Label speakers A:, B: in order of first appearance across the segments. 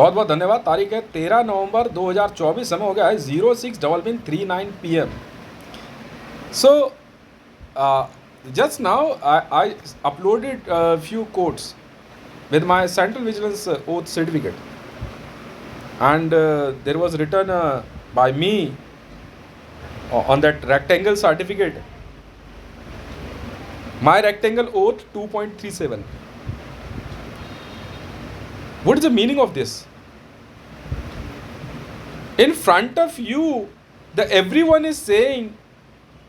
A: बहुत बहुत धन्यवाद। तारीख है 13 नवंबर 2024, समय हो गया है 06:39 PM। So just now I uploaded a few quotes with my Central Vigilance Oath certificate, and there was written by me on that rectangle certificate, my rectangle oath 2.37. What is the meaning of this? In front of you, everyone is saying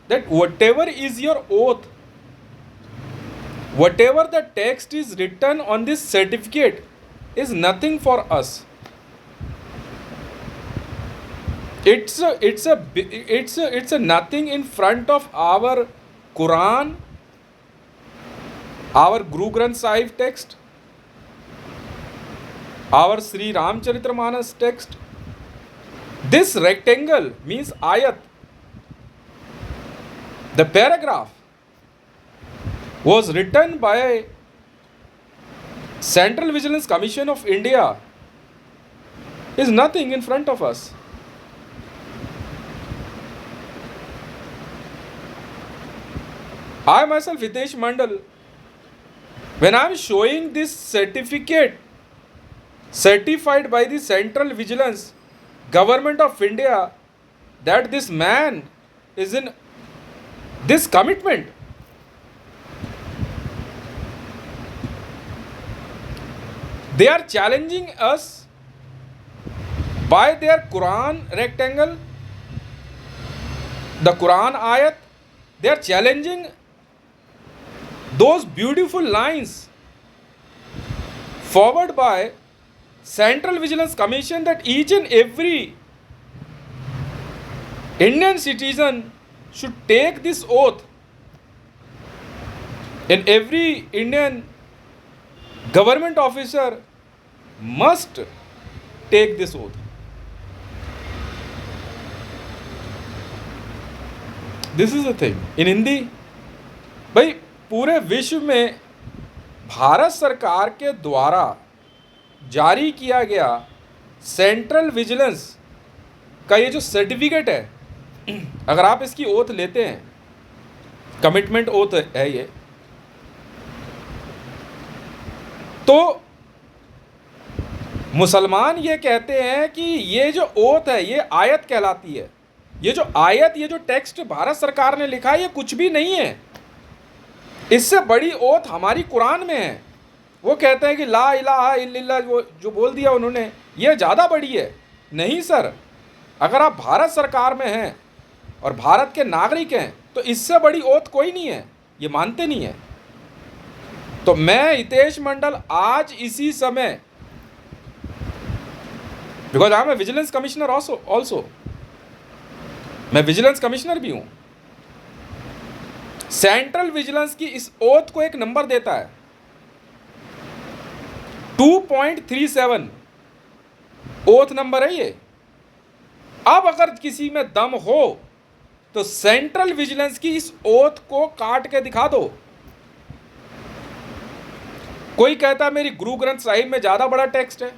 A: that whatever is your oath, whatever the text is written on this certificate is nothing for us. It's a nothing in front of our Quran, our Guru Granth Sahib text, our Sri Ramcharitra text. This rectangle means ayat. The paragraph was written by Central Vigilance Commission of India, is nothing in front of us. I myself, Hitesh Mandal, when I am showing this certificate certified by the Central Vigilance Government of India that this man is in this commitment, they are challenging us by their Quran rectangle, the Quran ayat. They are challenging those beautiful lines forward by Central Vigilance Commission that each and every Indian citizen should take this oath, and every Indian government officer must take this oath. This is the thing. In Hindi, भाई पूरे विश्व में भारत सरकार के द्वारा जारी किया गया सेंट्रल विजिलेंस का ये जो सर्टिफिकेट है, अगर आप इसकी ओथ लेते हैं, कमिटमेंट ओथ है ये, तो मुसलमान ये कहते हैं कि ये जो ओथ है ये आयत कहलाती है। ये जो आयत, ये जो टेक्स्ट भारत सरकार ने लिखा है, ये कुछ भी नहीं है। इससे बड़ी ओथ हमारी कुरान में है। वो कहते हैं कि ला इलाहा इल्लल्लाह जो बोल दिया उन्होंने, ये ज़्यादा बड़ी है। नहीं सर, अगर आप भारत सरकार में हैं और भारत के नागरिक हैं तो इससे बड़ी ओथ कोई नहीं है, ये मानते नहीं है। तो मैं हितेश मंडल आज इसी समय, because I am a vigilance commissioner also, मैं विजिलेंस कमिश्नर भी हूं, सेंट्रल विजिलेंस की इस ओथ को एक नंबर देता है 2.37 ओथ नंबर है ये। अब अगर किसी में दम हो तो सेंट्रल विजिलेंस की इस ओथ को काट के दिखा दो। कोई कहता है मेरी गुरु ग्रंथ साहिब में ज्यादा बड़ा टेक्स्ट है,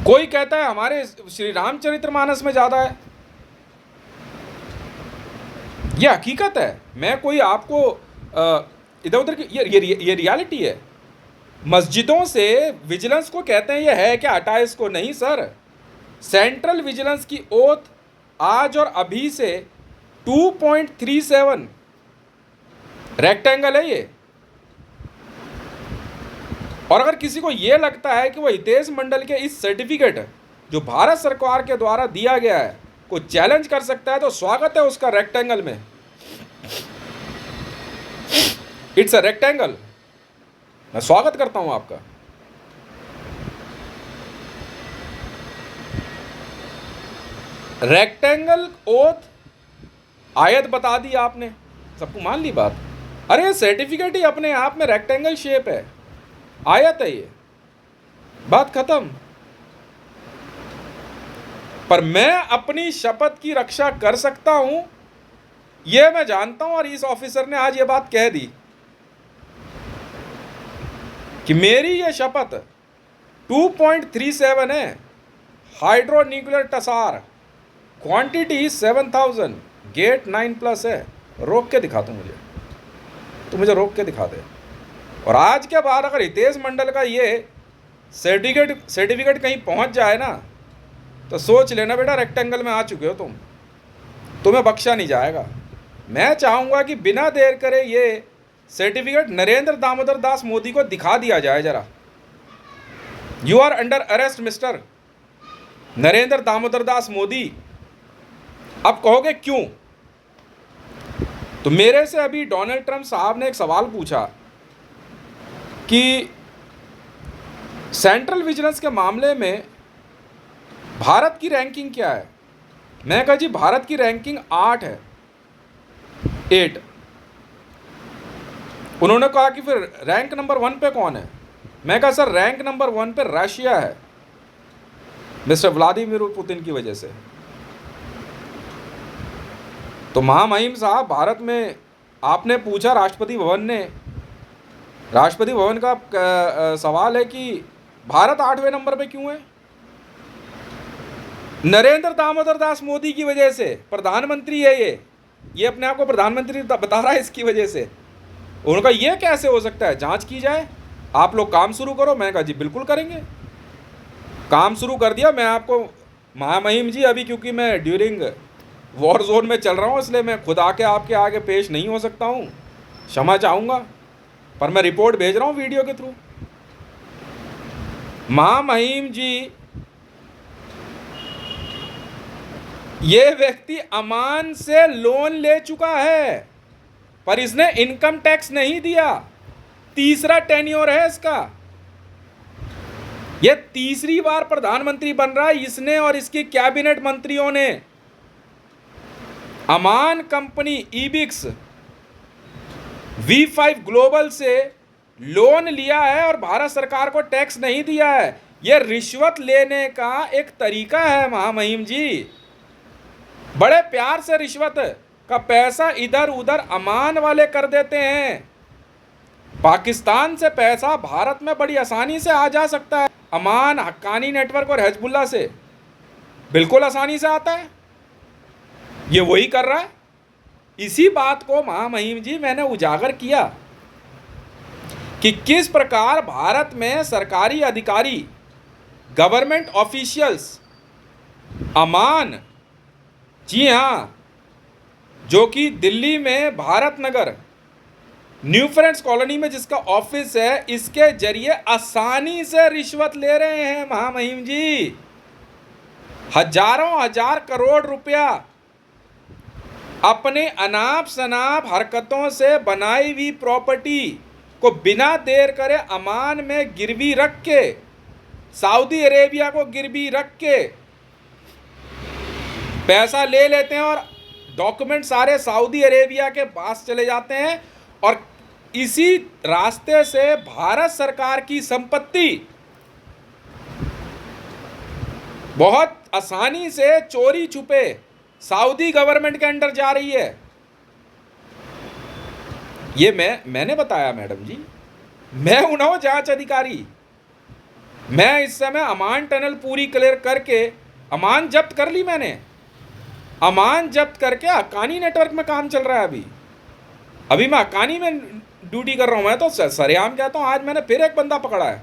A: कोई कहता है हमारे श्री रामचरितमानस में ज्यादा है। यह हकीकत है, मैं कोई आपको इधर उधर की, ये रियलिटी है। मस्जिदों से विजिलेंस को कहते हैं ये है क्या, हटा इसको। नहीं सर, सेंट्रल विजिलेंस की ओथ आज और अभी से 2.37 रेक्टेंगल है ये। और अगर किसी को ये लगता है कि वो हितेश मंडल के इस सर्टिफिकेट जो भारत सरकार के द्वारा दिया गया है को चैलेंज कर सकता है, तो स्वागत है उसका रेक्टेंगल में। इट्स अ रेक्टेंगल, मैं स्वागत करता हूं आपका। रेक्टेंगल ओथ आयत बता दी आपने, सबको मान ली बात। अरे सर्टिफिकेट ही अपने आप में रेक्टेंगल शेप है, आयत है ये, बात खत्म। पर मैं अपनी शपथ की रक्षा कर सकता हूं, यह मैं जानता हूं। और इस ऑफिसर ने आज ये बात कह दी कि मेरी ये शपथ 2.37 है, हाइड्रो न्यूक्लियर टसार, क्वांटिटी 7000, गेट 9+ है। रोक के दिखा, तो मुझे रोक के दिखा दे। और आज के बाद अगर हितेश मंडल का ये सर्टिफिकेट कहीं पहुंच जाए ना, तो सोच लेना बेटा, रेक्टेंगल में आ चुके हो तुम, तुम्हें बख्शा नहीं जाएगा। मैं चाहूँगा कि बिना देर करे ये सर्टिफिकेट नरेंद्र दामोदर दास मोदी को दिखा दिया जाए जरा। You are under arrest mister Narendra Damodar Das Modi. अब कहोगे क्यों? तो मेरे से अभी डोनाल्ड ट्रंप साहब ने एक सवाल पूछा कि सेंट्रल विजिलेंस के मामले में भारत की रैंकिंग क्या है। मैं कहा जी भारत की रैंकिंग 8 है, 8। उन्होंने कहा कि फिर रैंक नंबर 1 पे कौन है। मैं कहा सर रैंक नंबर 1 पे रशिया है, मिस्टर व्लादिमीर पुतिन की वजह से। तो महामहिम साहब, भारत में आपने पूछा, राष्ट्रपति भवन का सवाल है कि भारत 8वें नंबर पे क्यों है। नरेंद्र दामोदर दास मोदी की वजह से, प्रधानमंत्री है ये अपने आप को प्रधानमंत्री बता रहा है, इसकी वजह से। उनका ये कैसे हो सकता है? जांच की जाए, आप लोग काम शुरू करो। मैं कहा जी बिल्कुल करेंगे। काम शुरू कर दिया। मैं आपको महामहिम जी, अभी क्योंकि मैं ड्यूरिंग वॉर जोन में चल रहा हूँ, इसलिए मैं खुद आके आपके आगे पेश नहीं हो सकता हूँ, क्षमा चाहूँगा, पर मैं रिपोर्ट भेज रहा हूँ वीडियो के थ्रू। महामहिम जी, ये व्यक्ति अमान से लोन ले चुका है, पर इसने इनकम टैक्स नहीं दिया। तीसरा टेन्योर है इसका। यह तीसरी बार प्रधानमंत्री बन रहा है इसने और इसकी कैबिनेट मंत्रियों ने। अमान कंपनी ईबिक्स V5 ग्लोबल से लोन लिया है और भारत सरकार को टैक्स नहीं दिया है। यह रिश्वत लेने का एक तरीका है महामहिम जी। बड़े प्यार से रिश्वत का पैसा इधर उधर अमान वाले कर देते हैं। पाकिस्तान से पैसा भारत में बड़ी आसानी से आ जा सकता है। अमान, हक्कानी नेटवर्क और हिजबुल्लाह से बिल्कुल आसानी से आता है। ये वही कर रहा है। इसी बात को महामहिम जी मैंने उजागर किया कि किस प्रकार भारत में सरकारी अधिकारी, गवर्नमेंट ऑफिशियल्स अमान, जी हाँ, जो कि दिल्ली में Bharat Nagar new friends colony में जिसका ऑफिस है, इसके जरिए आसानी से रिश्वत ले रहे हैं महामहिम जी। हजारों हजार करोड़ रुपया अपने अनाप शनाप हरकतों से बनाई हुई प्रॉपर्टी को बिना देर करे अमान में गिरवी रख के, सऊदी अरेबिया को गिरवी रख के पैसा ले लेते हैं और डॉक्यूमेंट सारे सऊदी अरेबिया के पास चले जाते हैं और इसी रास्ते से भारत सरकार की संपत्ति बहुत आसानी से चोरी छुपे सऊदी गवर्नमेंट के अंडर जा रही है। ये मैंने बताया मैडम जी। मैं उन्हों जांच अधिकारी। मैं इस समय अमान टनल पूरी क्लियर करके अमान जब्त कर ली। मैंने अमान जब्त करके हक्कानी नेटवर्क में काम चल रहा है। अभी मैं हक्कानी में ड्यूटी कर रहा हूं। मैं तो सरेआम कहता हूं, आज मैंने फिर एक बंदा पकड़ा है,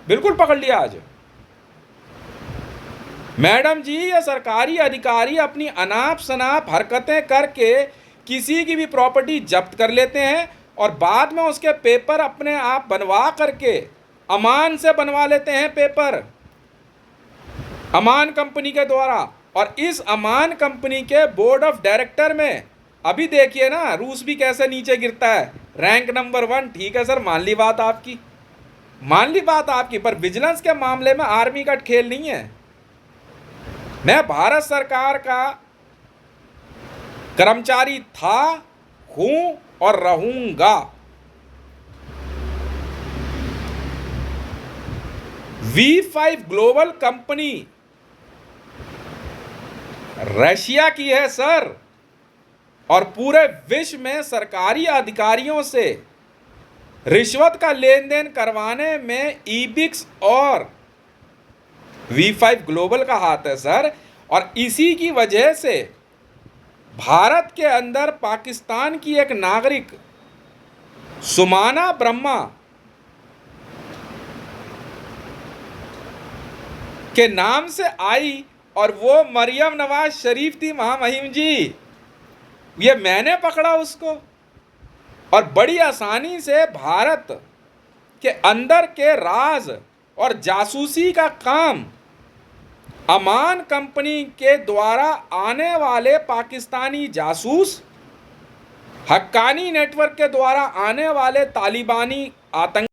A: बिल्कुल पकड़ लिया आज। मैडम जी, ये सरकारी अधिकारी अपनी अनाप शनाप हरकतें करके किसी की भी प्रॉपर्टी जब्त कर लेते हैं और बाद में उसके पेपर अपने आप बनवा करके अमान से बनवा लेते हैं पेपर, अमान कंपनी के द्वारा। और इस अमान कंपनी के बोर्ड ऑफ डायरेक्टर में अभी देखिए ना, रूस भी कैसे नीचे गिरता है, रैंक नंबर 1। ठीक है सर, मान ली बात आपकी, मान ली बात आपकी, पर विजिलेंस के मामले में आर्मी का खेल नहीं है। मैं भारत सरकार का कर्मचारी था, हूं और रहूंगा। V5 ग्लोबल कंपनी रशिया की है सर, और पूरे विश्व में सरकारी अधिकारियों से रिश्वत का लेन देन करवाने में ईबिक्स और V5 ग्लोबल का हाथ है सर। और इसी की वजह से भारत के अंदर पाकिस्तान की एक नागरिक सुमाना ब्रह्मा के नाम से आई और वो मरियम नवाज शरीफ थी महामहिम जी। ये मैंने पकड़ा उसको और बड़ी आसानी से भारत के अंदर के राज और जासूसी का काम अमान कंपनी के द्वारा आने वाले पाकिस्तानी जासूस, हक्कानी नेटवर्क के द्वारा आने वाले तालिबानी आतंक